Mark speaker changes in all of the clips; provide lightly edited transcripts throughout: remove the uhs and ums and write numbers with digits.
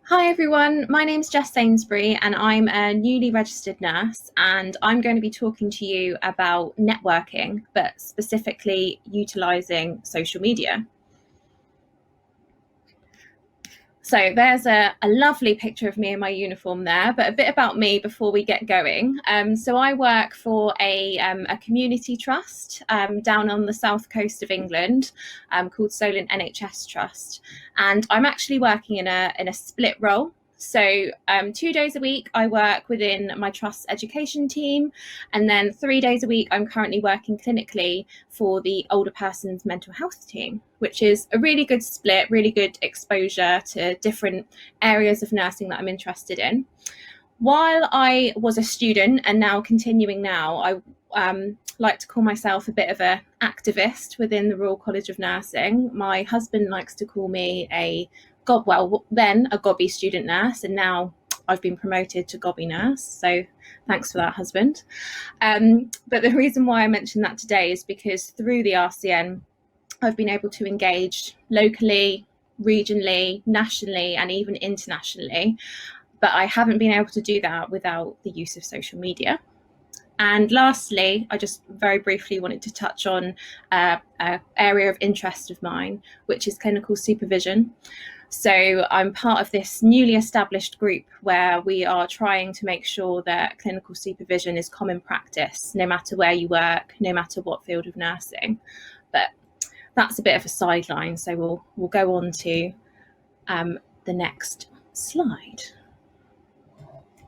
Speaker 1: Hi everyone, my name's Jess Sainsbury and I'm a newly registered nurse, and I'm going to be talking to you about networking, but specifically utilising social media. So there's a lovely picture of me in my uniform there, but a bit about me before we get going. So I work for a community trust down on the south coast of England called Solent NHS Trust. And I'm actually working in a split role. So 2 days a week, I work within my trust's education team. And then 3 days a week, I'm currently working clinically for the older person's mental health team, which is a really good split, really good exposure to different areas of nursing that I'm interested in. While I was a student and now continuing now, I like to call myself a bit of an activist within the Royal College of Nursing. My husband likes to call me then a Gobby student nurse, and now I've been promoted to Gobby nurse. So thanks for that, husband. But the reason why I mentioned that today is because through the RCN, I've been able to engage locally, regionally, nationally, and even internationally. But I haven't been able to do that without the use of social media. And lastly, I just very briefly wanted to touch on an area of interest of mine, which is clinical supervision. So I'm part of this newly established group where we are trying to make sure that clinical supervision is common practice, no matter where you work, no matter what field of nursing. But that's a bit of a sideline, so we'll go on to the next slide.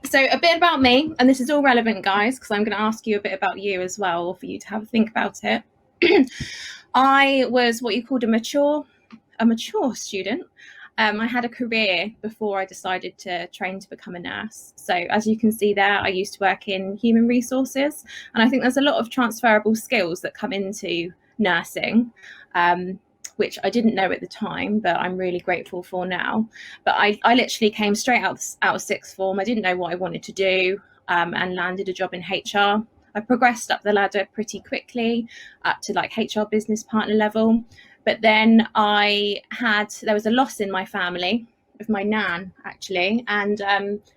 Speaker 1: So a bit about me, and this is all relevant, guys, because I'm going to ask you a bit about you as well for you to have a think about it. I was what you called a mature student. I had a career before I decided to train to become a nurse. So as you can see there, I used to work in human resources, and I think there's a lot of transferable skills that come into nursing, which I didn't know at the time, but I'm really grateful for now. But I literally came straight out of sixth form. I didn't know what I wanted to do, and landed a job in HR. I progressed up the ladder pretty quickly, up to like HR business partner level. But then there was a loss in my family of my nan, actually, and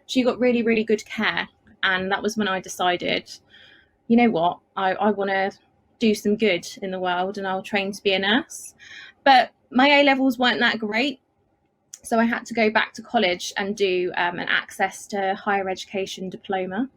Speaker 1: she got really, really good care. And that was when I decided, you know what, I want to do some good in the world, and I'll train to be a nurse. But my A levels weren't that great, so I had to go back to college and do an access to higher education diploma.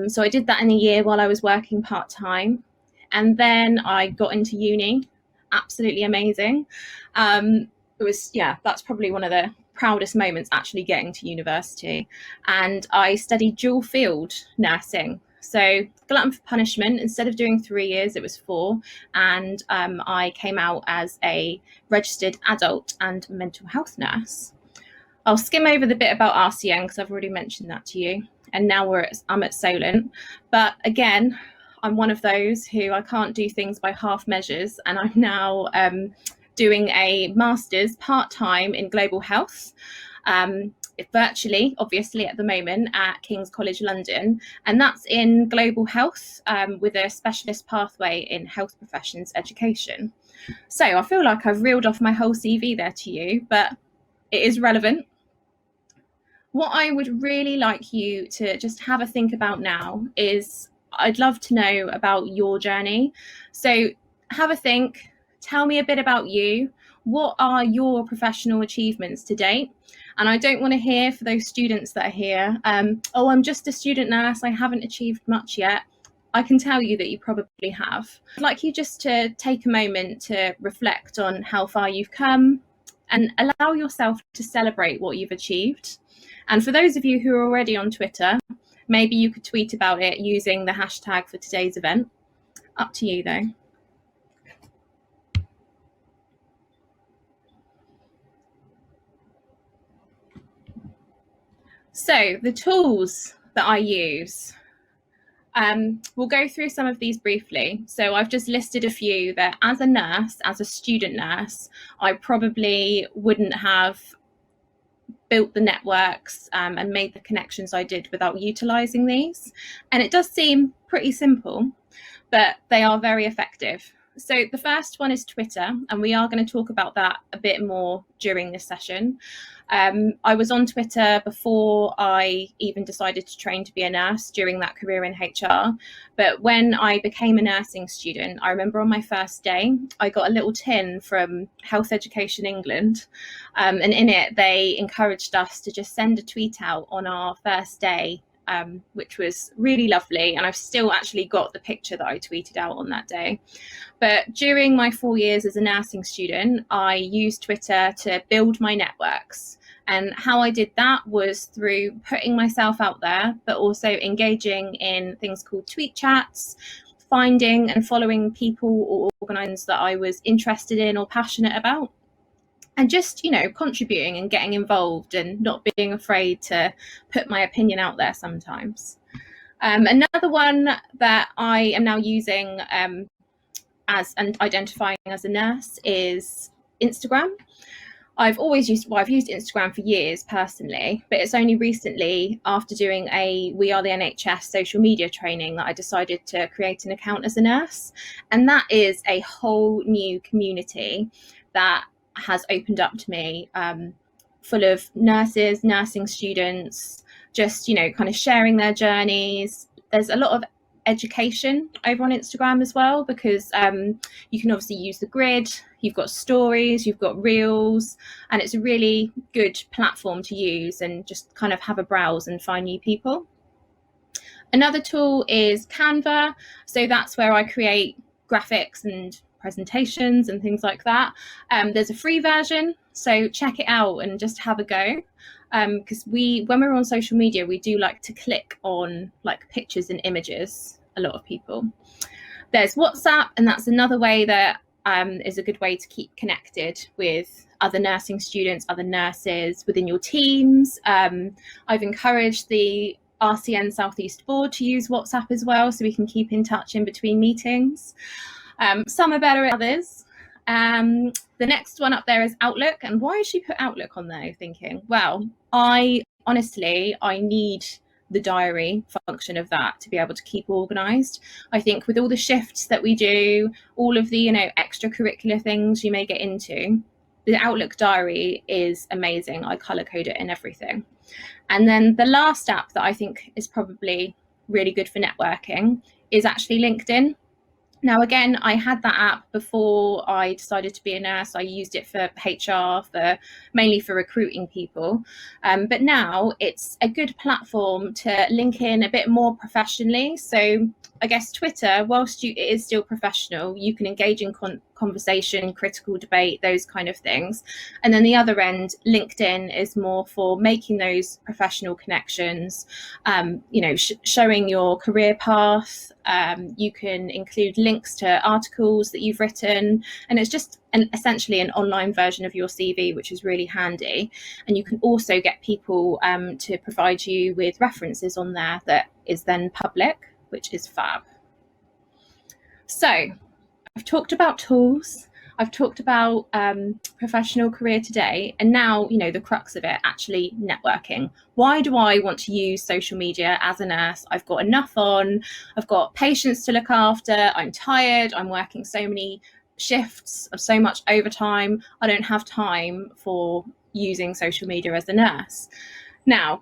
Speaker 1: So I did that in a year while I was working part-time, and then I got into uni. Absolutely amazing. That's probably one of the proudest moments, actually getting to university. And I studied dual field nursing. So glutton for punishment, instead of doing 3 years, it was 4. And I came out as a registered adult and mental health nurse. I'll skim over the bit about RCN because I've already mentioned that to you. And now I'm at Solent. But again, I'm one of those who I can't do things by half measures. And I'm now doing a master's part-time in global health, virtually, obviously, at the moment at King's College London. And that's in global health with a specialist pathway in health professions education. So I feel like I've reeled off my whole CV there to you, but it is relevant. What I would really like you to just have a think about now is I'd love to know about your journey. So have a think, tell me a bit about you. What are your professional achievements to date? And I don't want to hear, for those students that are here, oh, I'm just a student nurse, I haven't achieved much yet. I can tell you that you probably have. I'd like you just to take a moment to reflect on how far you've come and allow yourself to celebrate what you've achieved. And for those of you who are already on Twitter, maybe you could tweet about it using the hashtag for today's event. Up to you, though. So the tools that I use, we'll go through some of these briefly. So I've just listed a few that as a nurse, as a student nurse, I probably wouldn't have built the networks and made the connections I did without utilising these. And it does seem pretty simple, but they are very effective. So the first one is Twitter, and we are going to talk about that a bit more during this session. I was on Twitter before I even decided to train to be a nurse during that career in HR. But when I became a nursing student, I remember on my first day, I got a little tin from Health Education England. And in it, they encouraged us to just send a tweet out on our first day, which was really lovely. And I've still actually got the picture that I tweeted out on that day. But during my 4 years as a nursing student, I used Twitter to build my networks. And how I did that was through putting myself out there, but also engaging in things called tweet chats, finding and following people or organisations that I was interested in or passionate about, and just, contributing and getting involved and not being afraid to put my opinion out there sometimes. Another one that I am now using as and identifying as a nurse is Instagram. I've used Instagram for years personally, but it's only recently, after doing a We Are the NHS social media training, that I decided to create an account as a nurse. And that is a whole new community that has opened up to me, full of nurses, nursing students, just, kind of sharing their journeys. There's a lot of education over on Instagram as well, because you can obviously use the grid, you've got stories, you've got reels, and it's a really good platform to use and just kind of have a browse and find new people. Another tool is Canva. So that's where I create graphics and presentations and things like that. There's a free version, so check it out and just have a go. Because when we're on social media, we do like to click on like pictures and images, a lot of people. There's WhatsApp, and that's another way that is a good way to keep connected with other nursing students, other nurses within your teams. I've encouraged the RCN Southeast Board to use WhatsApp as well, so we can keep in touch in between meetings. Some are better at others. The next one up there is Outlook. And why has she put Outlook on there, you're thinking? Well, I need the diary function of that to be able to keep organized. I think with all the shifts that we do, all of the, extracurricular things you may get into, the Outlook diary is amazing. I color code it and everything. And then the last app that I think is probably really good for networking is actually LinkedIn. Now, again, I had that app before I decided to be a nurse. I used it for HR, mainly for recruiting people. But now it's a good platform to link in a bit more professionally. So I guess Twitter, whilst it is still professional, you can engage in conversation, critical debate, those kind of things. And then the other end, LinkedIn, is more for making those professional connections, showing your career path. You can include links to articles that you've written, and it's just essentially an online version of your CV, which is really handy. And you can also get people to provide you with references on there that is then public, which is fab. So I've talked about tools, I've talked about professional career today, and now, the crux of it, actually networking. Why do I want to use social media as a nurse? I've got enough on, I've got patients to look after, I'm tired, I'm working so many shifts of so much overtime, I don't have time for using social media as a nurse. Now,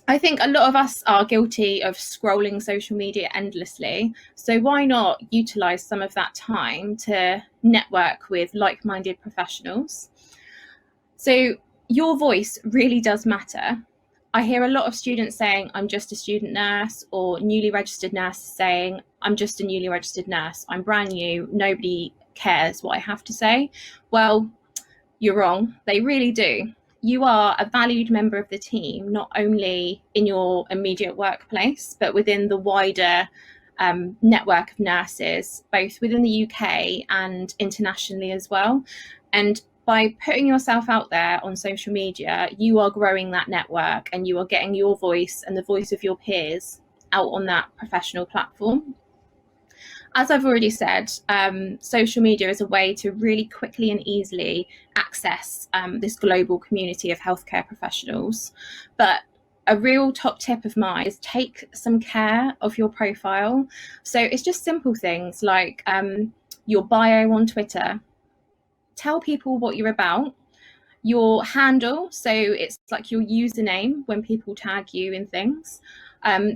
Speaker 1: I think a lot of us are guilty of scrolling social media endlessly. So why not utilize some of that time to network with like-minded professionals? So your voice really does matter. I hear a lot of students saying, I'm just a student nurse, or newly registered nurses saying, I'm just a newly registered nurse, I'm brand new, nobody cares what I have to say. Well, you're wrong. They really do. You are a valued member of the team, not only in your immediate workplace, but within the wider network of nurses, both within the UK and internationally as well. And by putting yourself out there on social media, you are growing that network, and you are getting your voice and the voice of your peers out on that professional platform. As I've already said, social media is a way to really quickly and easily access this global community of healthcare professionals. But a real top tip of mine is take some care of your profile. So it's just simple things like your bio on Twitter. Tell people what you're about. Your handle, so it's like your username when people tag you in things.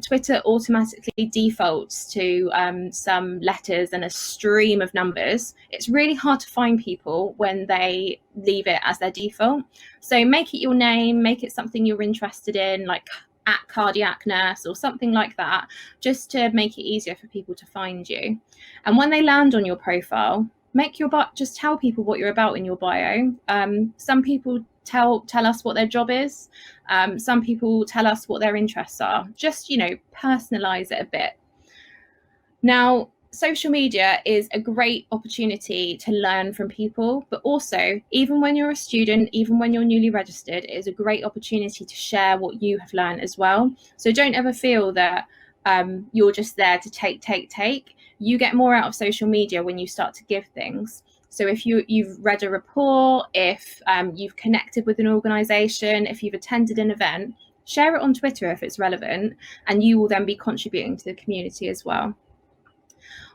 Speaker 1: Twitter automatically defaults to some letters and a stream of numbers. It's really hard to find people when they leave it as their default. So make it your name, make it something you're interested in, like at cardiac nurse or something like that, just to make it easier for people to find you. And when they land on your profile, just tell people what you're about in your bio. Some people tell us what their job is. Some people tell us what their interests are. Just, personalize it a bit. Now, social media is a great opportunity to learn from people, but also, even when you're a student, even when you're newly registered, it is a great opportunity to share what you have learned as well. So don't ever feel that you're just there to take. You get more out of social media when you start to give things. So if you've read a report, if you've connected with an organisation, if you've attended an event, share it on Twitter if it's relevant, and you will then be contributing to the community as well.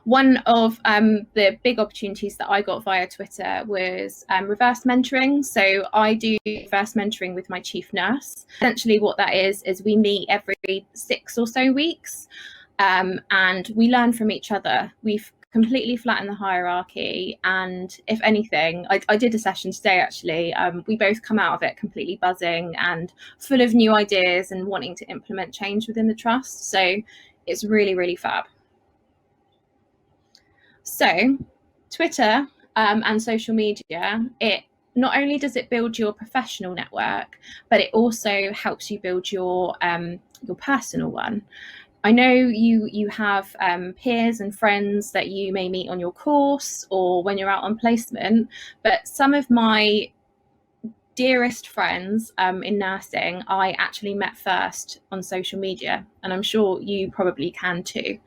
Speaker 1: One of the big opportunities that I got via Twitter was reverse mentoring. So I do reverse mentoring with my chief nurse. Essentially what that is we meet every 6 or so weeks, and we learn from each other. We've completely flattened the hierarchy, and if anything, I did a session today actually. We both come out of it completely buzzing and full of new ideas and wanting to implement change within the trust. So it's really, really fab. So Twitter and social media, it not only does it build your professional network, but it also helps you build your personal one. I know you have peers and friends that you may meet on your course or when you're out on placement, but some of my dearest friends in nursing, I actually met first on social media, and I'm sure you probably can too.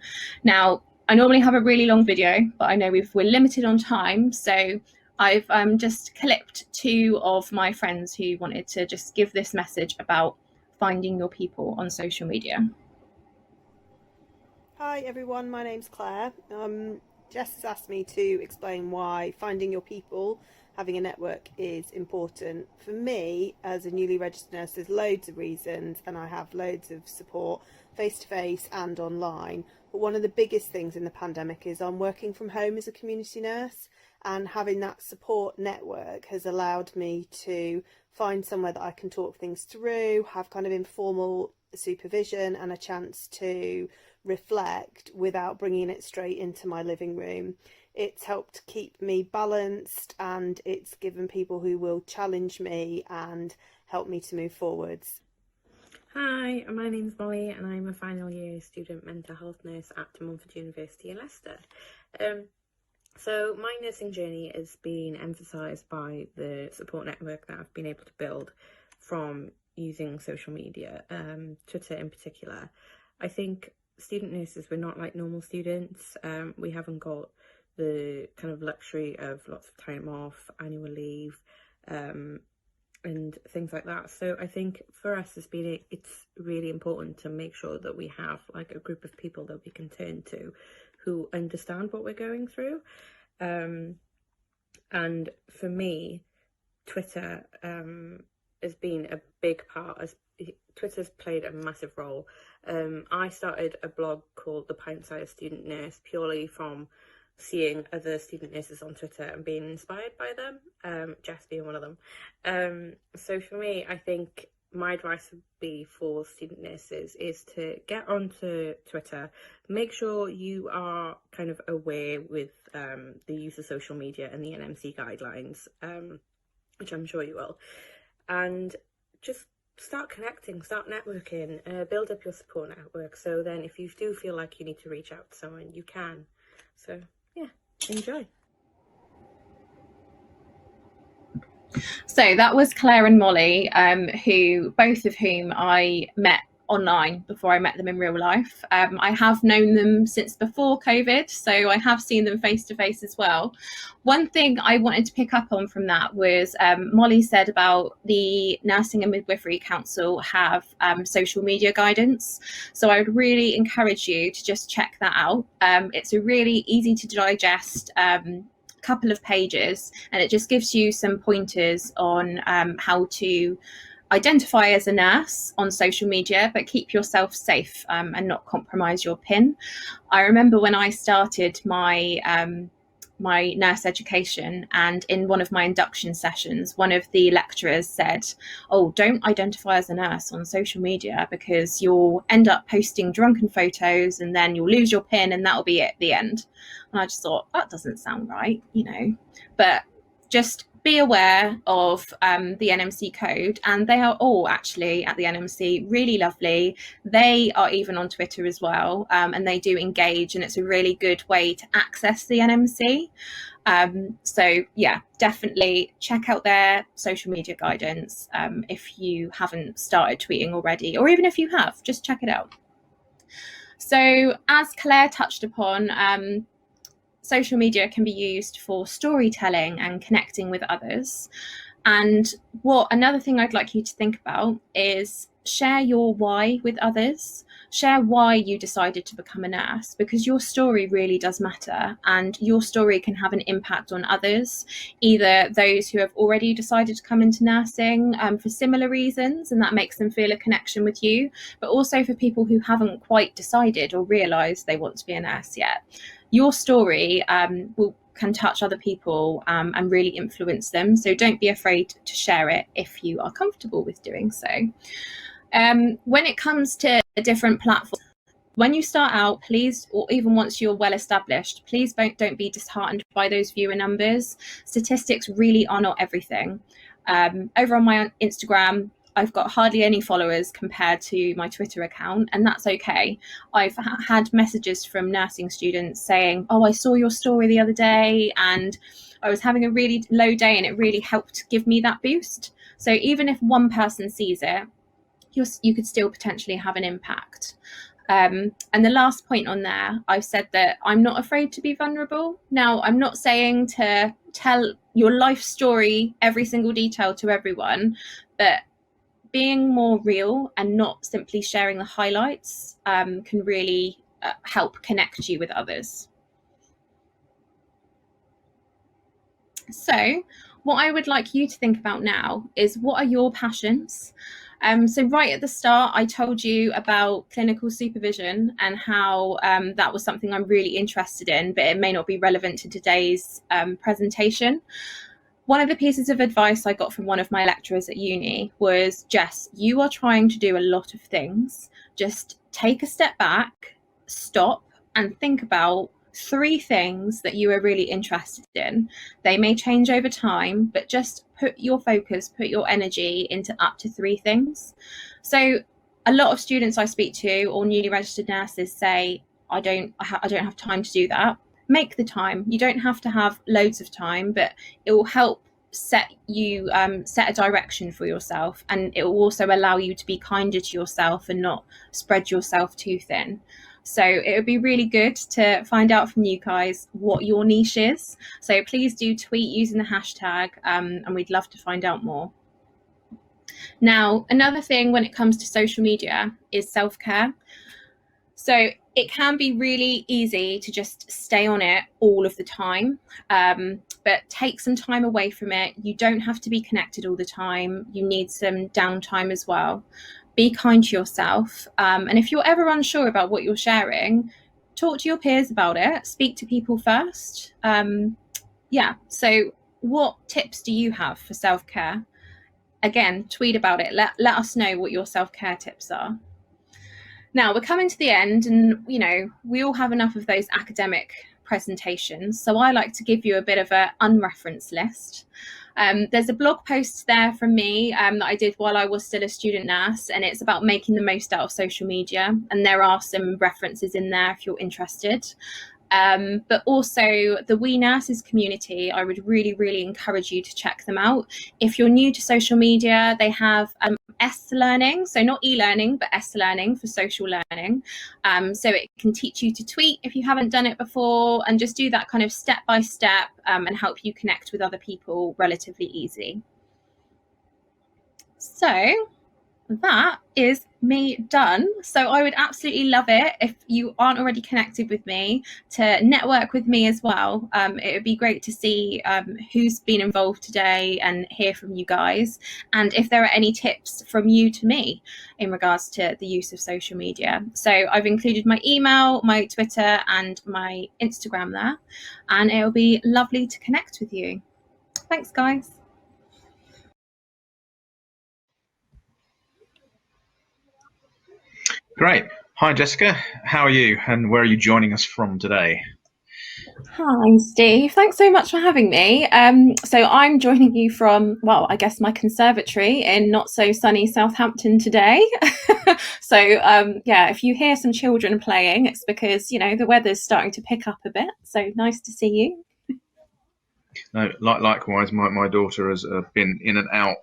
Speaker 1: Now, I normally have a really long video, but I know we're limited on time, so I've just clipped 2 of my friends who wanted to just give this message about finding your people on social media.
Speaker 2: Hi everyone, my name's Claire. Jess has asked me to explain why finding your people, having a network, is important. For me, as a newly registered nurse, there's loads of reasons, and I have loads of support face-to-face and online. But one of the biggest things in the pandemic is I'm working from home as a community nurse, and having that support network has allowed me to find somewhere that I can talk things through, have kind of informal supervision and a chance to reflect without bringing it straight into my living room. It's helped keep me balanced, and it's given people who will challenge me and help me to move forwards.
Speaker 3: Hi, my name's Molly and I'm a final year student mental health nurse at De Montfort University in Leicester. So my nursing journey has been emphasised by the support network that I've been able to build from using social media, Twitter in particular. I think student nurses, we're not like normal students. We haven't got the kind of luxury of lots of time off, annual leave, and things like that. So I think for us it's really important to make sure that we have like a group of people that we can turn to who understand what we're going through. And for me, Twitter has been a big part. Twitter's played a massive role. I started a blog called The Pint-Sized Student Nurse purely from seeing other student nurses on Twitter and being inspired by them, Jess being one of them. So for me, I think my advice would be for student nurses is to get onto Twitter, make sure you are kind of aware with the use of social media and the NMC guidelines, which I'm sure you will, and just start connecting, start networking, build up your support network, so then if you do feel like you need to reach out to someone, you can. So yeah, enjoy.
Speaker 1: So that was Claire and Molly, both of whom I met online before I met them in real life. I have known them since before COVID, so I have seen them face to face as well. One thing I wanted to pick up on from that was Molly said about the Nursing and Midwifery Council have social media guidance. So I would really encourage you to just check that out. It's a really easy to digest couple of pages, and it just gives you some pointers on how to identify as a nurse on social media, but keep yourself safe and not compromise your PIN. I remember when I started my my nurse education, and in one of my induction sessions, one of the lecturers said, "Oh, don't identify as a nurse on social media because you'll end up posting drunken photos and then you'll lose your PIN and that'll be it, the end." And I just thought, that doesn't sound right, you know, but just be aware of the NMC code, and they are all actually at the NMC really lovely. They are even on Twitter as well, and they do engage, and it's a really good way to access the NMC. So yeah, definitely check out their social media guidance if you haven't started tweeting already, or even if you have, just check it out. So as Claire touched upon, social media can be used for storytelling and connecting with others. And another thing I'd like you to think about is share your why with others. Share why you decided to become a nurse, because your story really does matter, and your story can have an impact on others, either those who have already decided to come into nursing for similar reasons, and that makes them feel a connection with you, but also for people who haven't quite decided or realised they want to be a nurse yet. Your story can touch other people and really influence them. So don't be afraid to share it if you are comfortable with doing so. When it comes to different platforms, when you start out, please, or even once you're well established, please don't be disheartened by those viewer numbers. Statistics really are not everything. Over on my Instagram, I've got hardly any followers compared to my Twitter account, and that's okay. I've had messages from nursing students saying, "Oh, I saw your story the other day and I was having a really low day and it really helped give me that boost." So even if one person sees it, you could still potentially have an impact. And the last point on there, I've said that I'm not afraid to be vulnerable. Now, I'm not saying to tell your life story, every single detail to everyone, but being more real and not simply sharing the highlights can really help connect you with others. So what I would like you to think about now is, what are your passions? So right at the start, I told you about clinical supervision and how that was something I'm really interested in, but it may not be relevant to today's presentation. One of the pieces of advice I got from one of my lecturers at uni was, "Jess, you are trying to do a lot of things. Just take a step back, stop, and think about 3 things that you are really interested in. They may change over time, but just put your focus, put your energy into up to 3 things." So a lot of students I speak to, or newly registered nurses, say, I don't have time to do that. Make the time. You don't have to have loads of time, but it will help set a direction for yourself, and it will also allow you to be kinder to yourself and not spread yourself too thin. So it would be really good to find out from you guys what your niche is. So please do tweet using the hashtag, and we'd love to find out more. Now, another thing when it comes to social media is self-care. So it can be really easy to just stay on it all of the time, but take some time away from it. You don't have to be connected all the time. You need some downtime as well. Be kind to yourself. And if you're ever unsure about what you're sharing, talk to your peers about it. Speak to people first. Yeah, so what tips do you have for self-care? Again, tweet about it. Let us know what your self-care tips are. Now we're coming to the end, and we all have enough of those academic presentations, so I like to give you a bit of an unreferenced list. There's a blog post there from me that I did while I was still a student nurse, and it's about making the most out of social media, and there are some references in there if you're interested. But also the We Nurses community, I would really, really encourage you to check them out. If you're new to social media, they have S Learning, so not e-learning, but S Learning for social learning. So it can teach you to tweet if you haven't done it before, and just do that kind of step by step and help you connect with other people relatively easy. So that is me done. So I would absolutely love it if you aren't already connected with me to network with me as well. It would be great to see who's been involved today and hear from you guys, and if there are any tips from you to me in regards to the use of social media. So I've included my email, my Twitter and my Instagram there, and it'll be lovely to connect with you. Thanks, guys.
Speaker 4: Great. Hi, Jessica. How are you, and where are you joining us from today?
Speaker 1: Hi, Steve. Thanks so much for having me. So I'm joining you from, well, I guess my conservatory in not so sunny Southampton today. So yeah, if you hear some children playing, it's because, you know, the weather's starting to pick up a bit. So nice to see you.
Speaker 4: No, likewise, my daughter has been in and out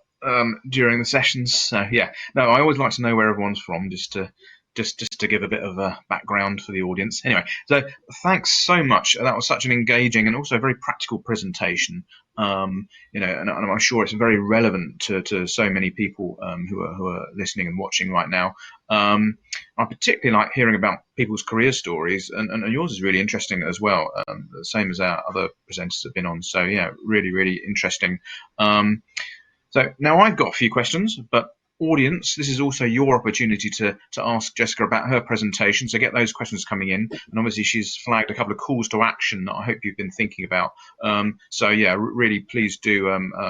Speaker 4: during the sessions. So yeah, no, I always like to know where everyone's from, just to give a bit of a background for the audience. Anyway, so thanks so much. That was such an engaging and also a very practical presentation. You know, and I'm sure it's very relevant to so many people who are listening and watching right now. I particularly like hearing about people's career stories, and yours is really interesting as well. The same as our other presenters have been on. So yeah, really interesting. So now I've got a few questions, but audience, this is also your opportunity to ask Jessica about her presentation, so get those questions coming in. And obviously she's flagged a couple of calls to action that I hope you've been thinking about. So yeah, really please do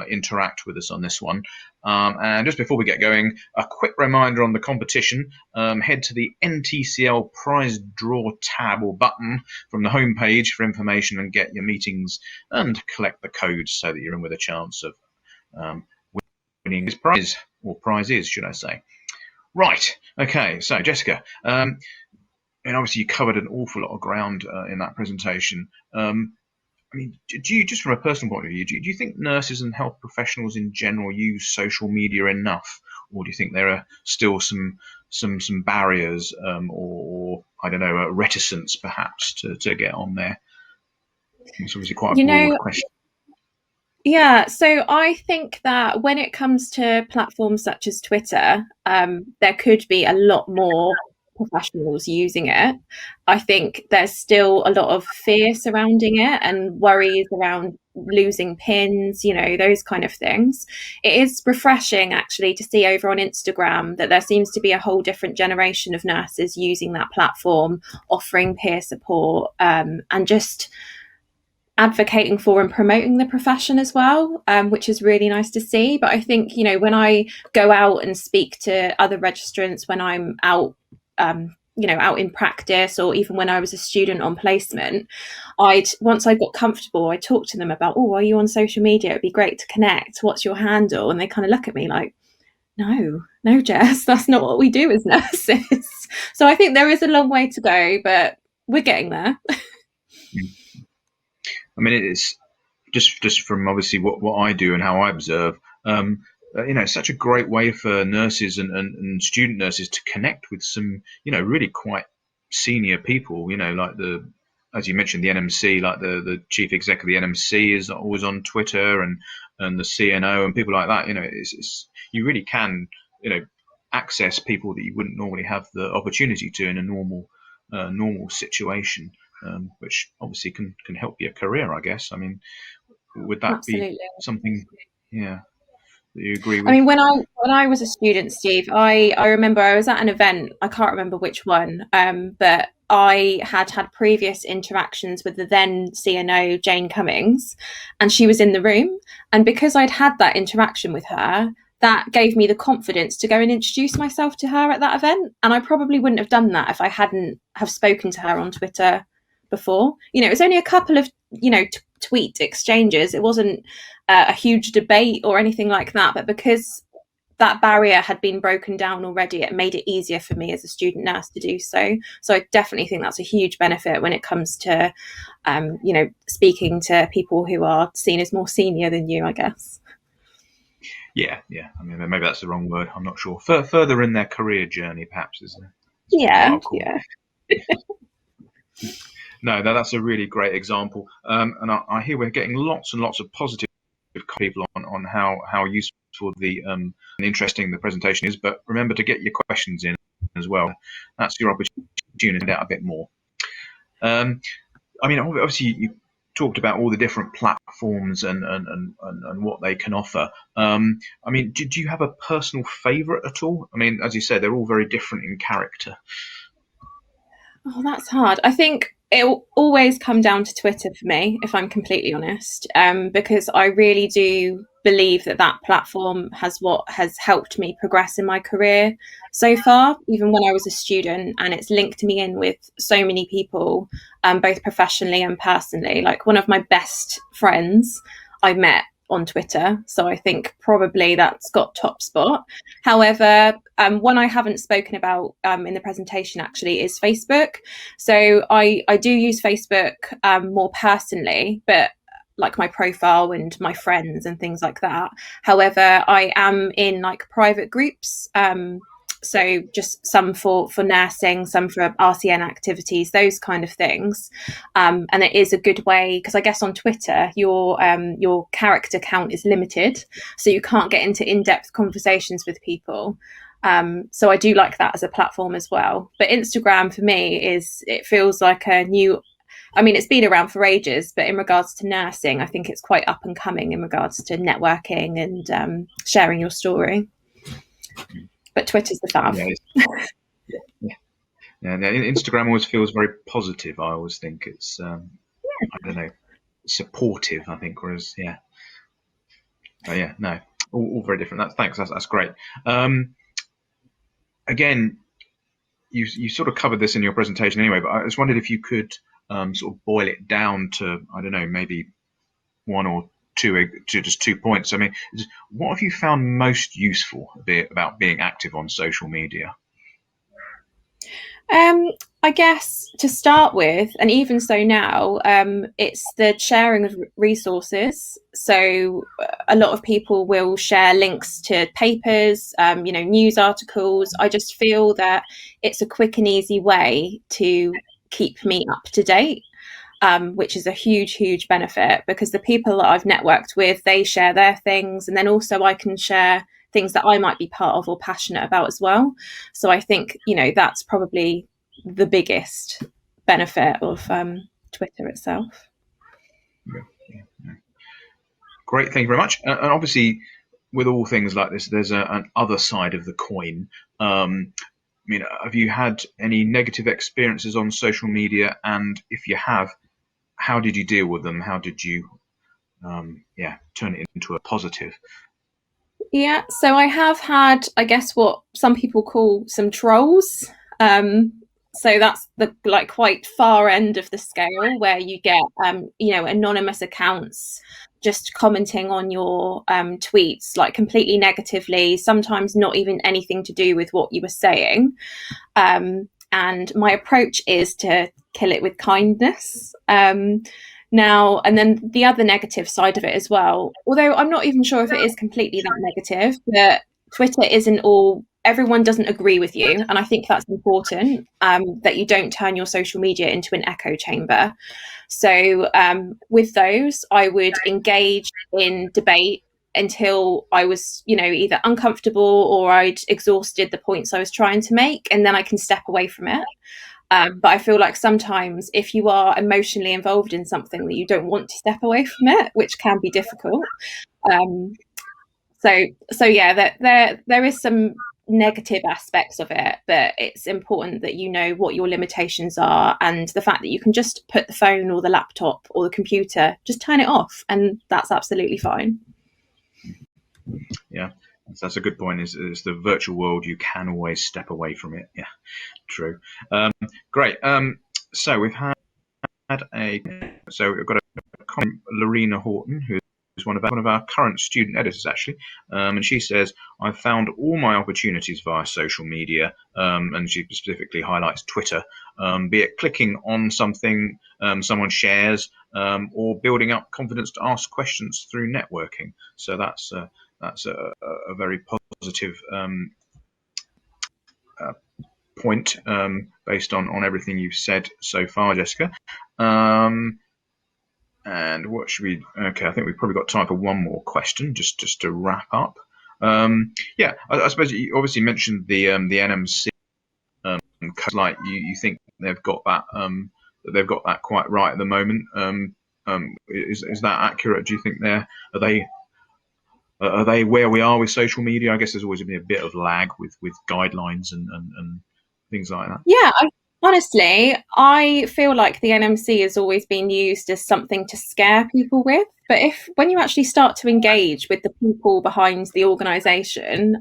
Speaker 4: interact with us on this one. And just before we get going, a quick reminder on the competition. Head to the NTCL prize draw tab or button from the homepage for information and get your meetings and collect the codes so that you're in with a chance of winning this prize, or prizes, should I say. Right, okay, so Jessica, and obviously you covered an awful lot of ground in that presentation. I mean, do you, just from a personal point of view, do you think nurses and health professionals in general use social media enough, or do you think there are still some barriers or I don't know, reticence perhaps to get on there? It's obviously quite a broad question.
Speaker 1: Yeah, so I think that when it comes to platforms such as Twitter, there could be a lot more professionals using it. I think there's still a lot of fear surrounding it and worries around losing pins, you know, those kind of things. It is refreshing actually to see over on Instagram that there seems to be a whole different generation of nurses using that platform, offering peer support, and just advocating for and promoting the profession as well, which is really nice to see. But I think, you know, when I go out and speak to other registrants, when I'm out, you know, out in practice, or even when I was a student on placement, once I got comfortable, I talked to them about, oh, are you on social media? It'd be great to connect. What's your handle? And they kind of look at me like, no, Jess, that's not what we do as nurses. So I think there is a long way to go, but we're getting there.
Speaker 4: I mean, it's just from obviously what I do and how I observe. You know, it's such a great way for nurses and student nurses to connect with some, you know, really quite senior people. You know, like as you mentioned, the NMC, like the chief exec of the NMC is always on Twitter, and the CNO and people like that. You know, it's you really can, you know, access people that you wouldn't normally have the opportunity to in a normal situation. Which obviously can help your career, I guess. I mean, would that
Speaker 1: Absolutely.
Speaker 4: be something, yeah, that you agree with?
Speaker 1: I mean, when I was a student, Steve, I remember I was at an event, I can't remember which one, but I had previous interactions with the then CNO, Jane Cummings, and she was in the room. And because I'd had that interaction with her, that gave me the confidence to go and introduce myself to her at that event. And I probably wouldn't have done that if I hadn't have spoken to her on Twitter before. You know, it was only a couple of, you know, tweet exchanges. It wasn't a huge debate or anything like that. But because that barrier had been broken down already. It made it easier for me as a student nurse to do so. So I definitely think that's a huge benefit when it comes to, you know, speaking to people who are seen as more senior than you, I guess.
Speaker 4: Yeah. I mean, maybe that's the wrong word. I'm not sure. Further in their career journey, perhaps, isn't it?
Speaker 1: Yeah.
Speaker 4: No, that's a really great example. And I hear we're getting lots and lots of positive people on how useful and interesting the presentation is. But remember to get your questions in as well. That's your opportunity to find out a bit more. I mean, obviously you talked about all the different platforms and what they can offer. I mean, do you have a personal favourite at all? I mean, as you said, they're all very different in character.
Speaker 1: Oh, that's hard. I think it will always come down to Twitter for me, if I'm completely honest, because I really do believe that platform has helped me progress in my career so far, even when I was a student, and it's linked me in with so many people, both professionally and personally. Like, one of my best friends I met on Twitter, so I think probably that's got top spot. However, one I haven't spoken about in the presentation actually is Facebook. So I do use Facebook more personally, but like my profile and my friends and things like that. However, I am in like private groups. So just some for nursing, some for RCN activities, those kind of things. And it is a good way, because I guess on Twitter, your character count is limited, so you can't get into in-depth conversations with people. So I do like that as a platform as well. But Instagram for me it feels like a new, I mean, it's been around for ages, but in regards to nursing, I think it's quite up and coming in regards to networking and sharing your story. But Twitter's the fab.
Speaker 4: Yeah, Instagram always feels very positive. I always think it's, I don't know, supportive, I think, whereas, no, all very different. Thanks, that's great. Again, you sort of covered this in your presentation anyway, but I just wondered if you could sort of boil it down to, I don't know, maybe one or just 2 points. I mean, what have you found most useful about being active on social media?
Speaker 1: I guess to start with, and even so now, it's the sharing of resources. So a lot of people will share links to papers, you know, news articles. I just feel that it's a quick and easy way to keep me up to date. Which is a huge benefit, because the people that I've networked with, they share their things, and then also I can share things that I might be part of or passionate about as well. So I think, you know, that's probably the biggest benefit of Twitter itself.
Speaker 4: Yeah. Great, thank you very much. And obviously, with all things like this, there's an other side of the coin. I mean, have you had any negative experiences on social media? And if you have, how did you deal with them? How did you, turn it into a positive?
Speaker 1: Yeah, so I have had, I guess, what some people call some trolls. So that's the quite far end of the scale, where you get, you know, anonymous accounts just commenting on your tweets, like completely negatively, sometimes not even anything to do with what you were saying. And my approach is to kill it with kindness. Now, and then the other negative side of it as well, although I'm not even sure if it is completely that negative, but Twitter isn't all, everyone doesn't agree with you. And I think that's important, that you don't turn your social media into an echo chamber. So with those, I would engage in debate until I was, you know, either uncomfortable or I'd exhausted the points I was trying to make, and then I can step away from it. But I feel like sometimes if you are emotionally involved in something, that you don't want to step away from it, which can be difficult. So yeah, that there is some negative aspects of it, but it's important that you know what your limitations are, and the fact that you can just put the phone or the laptop or the computer, just turn it off, and that's absolutely fine.
Speaker 4: Yeah, that's a good point. Is the virtual world, you can always step away from it. Yeah, true. Great. So we've got a comment, Lorena Horton, who one of our current student editors, actually, and she says, "I've found all my opportunities via social media," and she specifically highlights Twitter, be it clicking on something someone shares, or building up confidence to ask questions through networking. So that's a very positive point, based on everything you've said so far, Jessica. And what should we? Okay, I think we've probably got time for one more question, just to wrap up. Yeah, I suppose you obviously mentioned the NMC. Like you think they've got that quite right at the moment. Is that accurate? Do you think are they where we are with social media? I guess there's always been a bit of lag with guidelines and things like that.
Speaker 1: Yeah, honestly, I feel like the NMC has always been used as something to scare people with. But when you actually start to engage with the people behind the organisation,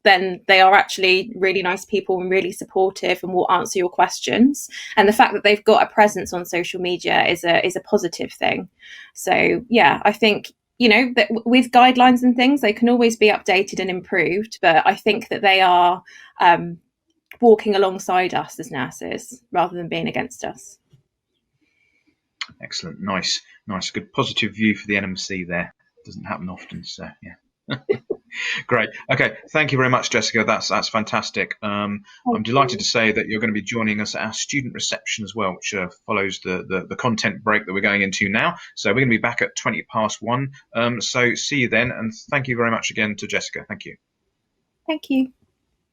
Speaker 1: then they are actually really nice people and really supportive and will answer your questions. And the fact that they've got a presence on social media is a positive thing. So yeah, I think, that with guidelines and things, they can always be updated and improved. But I think that they are walking alongside us as nurses rather than being against us.
Speaker 4: Excellent. Nice. Good positive view for the NMC there. Doesn't happen often, so yeah. Great. Okay, thank you very much, Jessica. That's fantastic. I'm delighted to say that you're going to be joining us at our student reception as well, which follows the content break that we're going into now. So we're going to be back at 1:20. So see you then, and thank you very much again to Jessica. Thank you.
Speaker 1: Thank you.